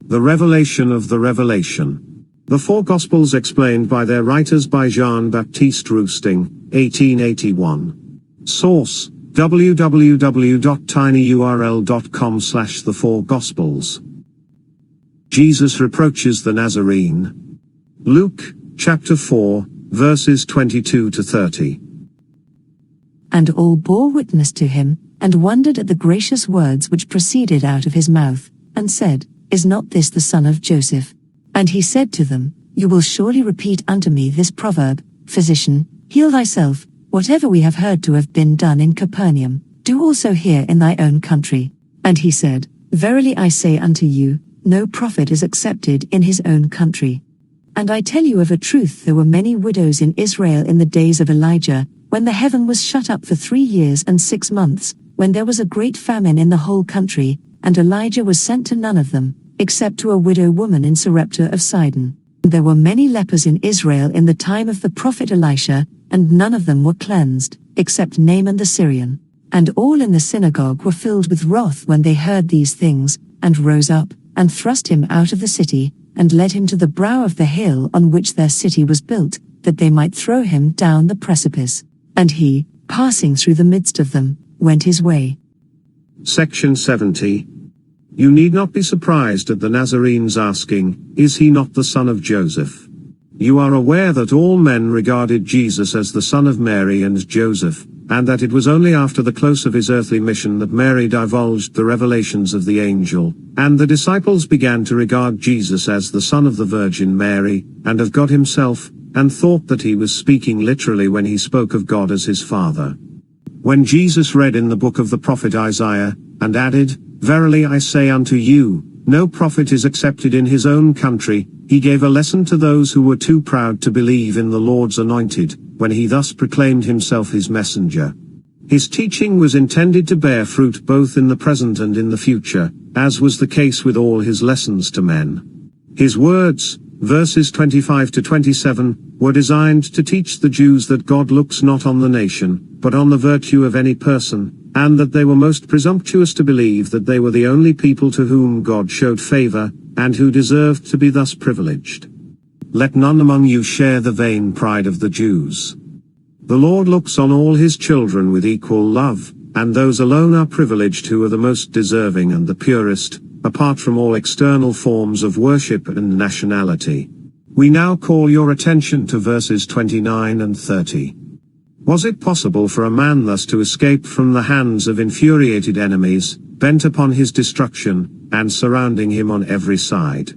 The revelation of the revelation. The four Gospels explained by their writers by Jean-Baptiste Roustaing, 1881. Source: www.tinyurl.com/the four Gospels. Jesus reproaches the Nazarene. Luke, chapter 4, verses 22 to 30. And all bore witness to him, and wondered at the gracious words which proceeded out of his mouth, and said, Is not this the son of Joseph? And he said to them, You will surely repeat unto me this proverb, Physician, heal thyself. Whatever we have heard to have been done in Capernaum, do also here in thy own country. And he said, Verily I say unto you, no prophet is accepted in his own country. And I tell you of a truth, there were many widows in Israel in the days of Elijah, when the heaven was shut up for 3 years and 6 months, when there was a great famine in the whole country, and Elijah was sent to none of them, except to a widow woman in Sarepta of Sidon. There were many lepers in Israel in the time of the prophet Elisha, and none of them were cleansed, except Naaman the Syrian. And all in the synagogue were filled with wrath when they heard these things, and rose up, and thrust him out of the city, and led him to the brow of the hill on which their city was built, that they might throw him down the precipice. And he, passing through the midst of them, went his way. Section 70. You need not be surprised at the Nazarenes asking, Is he not the son of Joseph? You are aware that all men regarded Jesus as the son of Mary and Joseph, and that it was only after the close of his earthly mission that Mary divulged the revelations of the angel, and the disciples began to regard Jesus as the son of the Virgin Mary, and of God himself, and thought that he was speaking literally when he spoke of God as his Father. When Jesus read in the book of the prophet Isaiah, and added, Verily I say unto you, no prophet is accepted in his own country, he gave a lesson to those who were too proud to believe in the Lord's anointed, when he thus proclaimed himself his messenger. His teaching was intended to bear fruit both in the present and in the future, as was the case with all his lessons to men. His words, verses 25 to 27, were designed to teach the Jews that God looks not on the nation, but on the virtue of any person, and that they were most presumptuous to believe that they were the only people to whom God showed favor, and who deserved to be thus privileged. Let none among you share the vain pride of the Jews. The Lord looks on all his children with equal love, and those alone are privileged who are the most deserving and the purest, apart from all external forms of worship and nationality. We now call your attention to verses 29 and 30. Was it possible for a man thus to escape from the hands of infuriated enemies, bent upon his destruction, and surrounding him on every side?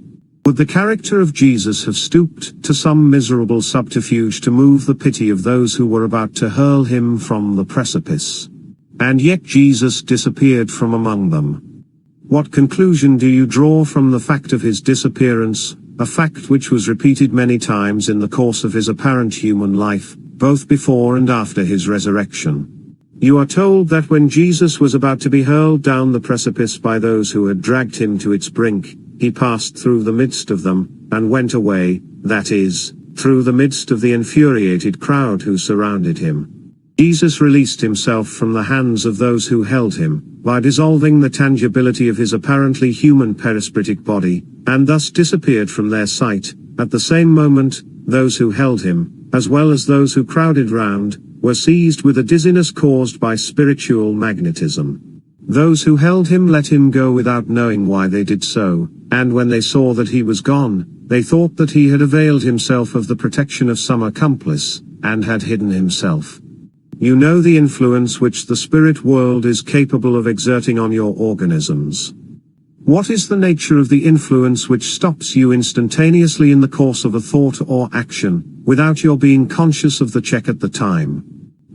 Would the character of Jesus have stooped to some miserable subterfuge to move the pity of those who were about to hurl him from the precipice? And yet Jesus disappeared from among them. What conclusion do you draw from the fact of his disappearance, a fact which was repeated many times in the course of his apparent human life, both before and after his resurrection? You are told that when Jesus was about to be hurled down the precipice by those who had dragged him to its brink, he passed through the midst of them, and went away, that is, through the midst of the infuriated crowd who surrounded him. Jesus released himself from the hands of those who held him, by dissolving the tangibility of his apparently human perispiritic body, and thus disappeared from their sight. At the same moment, those who held him, as well as those who crowded round, were seized with a dizziness caused by spiritual magnetism. Those who held him let him go without knowing why they did so, and when they saw that he was gone, they thought that he had availed himself of the protection of some accomplice, and had hidden himself. You know the influence which the spirit world is capable of exerting on your organisms. What is the nature of the influence which stops you instantaneously in the course of a thought or action, without your being conscious of the check at the time?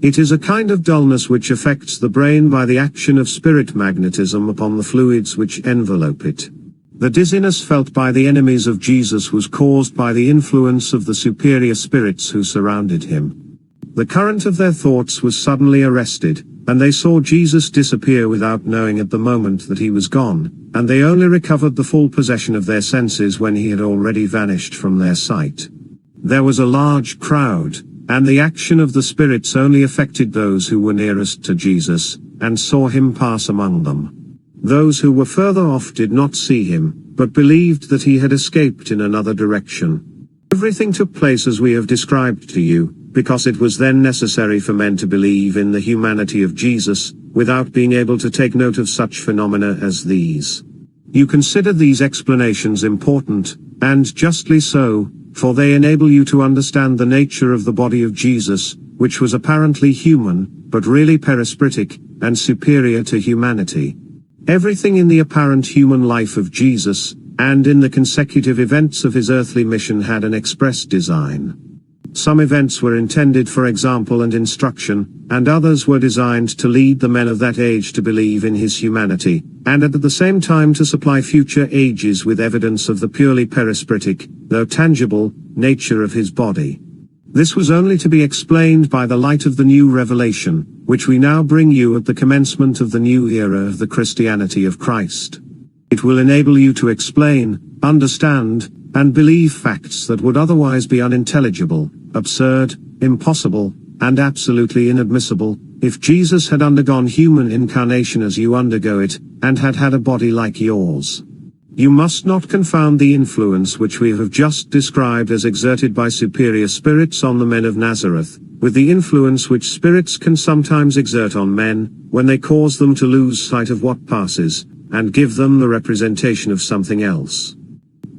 It is a kind of dullness which affects the brain by the action of spirit magnetism upon the fluids which envelope it. The dizziness felt by the enemies of Jesus was caused by the influence of the superior spirits who surrounded him. The current of their thoughts was suddenly arrested, and they saw Jesus disappear without knowing at the moment that he was gone, and they only recovered the full possession of their senses when he had already vanished from their sight. There was a large crowd, and the action of the spirits only affected those who were nearest to Jesus, and saw him pass among them. Those who were further off did not see him, but believed that he had escaped in another direction. Everything took place as we have described to you, because it was then necessary for men to believe in the humanity of Jesus, without being able to take note of such phenomena as these. You consider these explanations important, and justly so, for they enable you to understand the nature of the body of Jesus, which was apparently human, but really perispitic, and superior to humanity. Everything in the apparent human life of Jesus, and in the consecutive events of his earthly mission had an express design. Some events were intended for example and instruction, and others were designed to lead the men of that age to believe in his humanity, and at the same time to supply future ages with evidence of the purely perispitic, though tangible, nature of his body. This was only to be explained by the light of the new revelation, which we now bring you at the commencement of the new era of the Christianity of Christ. It will enable you to explain, understand, and believe facts that would otherwise be unintelligible, absurd, impossible, and absolutely inadmissible, if Jesus had undergone human incarnation as you undergo it, and had had a body like yours. You must not confound the influence which we have just described as exerted by superior spirits on the men of Nazareth, with the influence which spirits can sometimes exert on men, when they cause them to lose sight of what passes, and give them the representation of something else.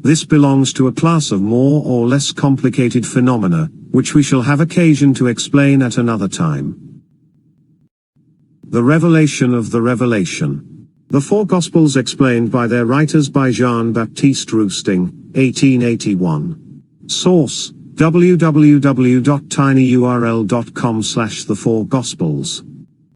This belongs to a class of more or less complicated phenomena, which we shall have occasion to explain at another time. The revelation of the revelation. The four Gospels explained by their writers by Jean-Baptiste Roustaing, 1881. Source: www.tinyurl.com/the4gospels.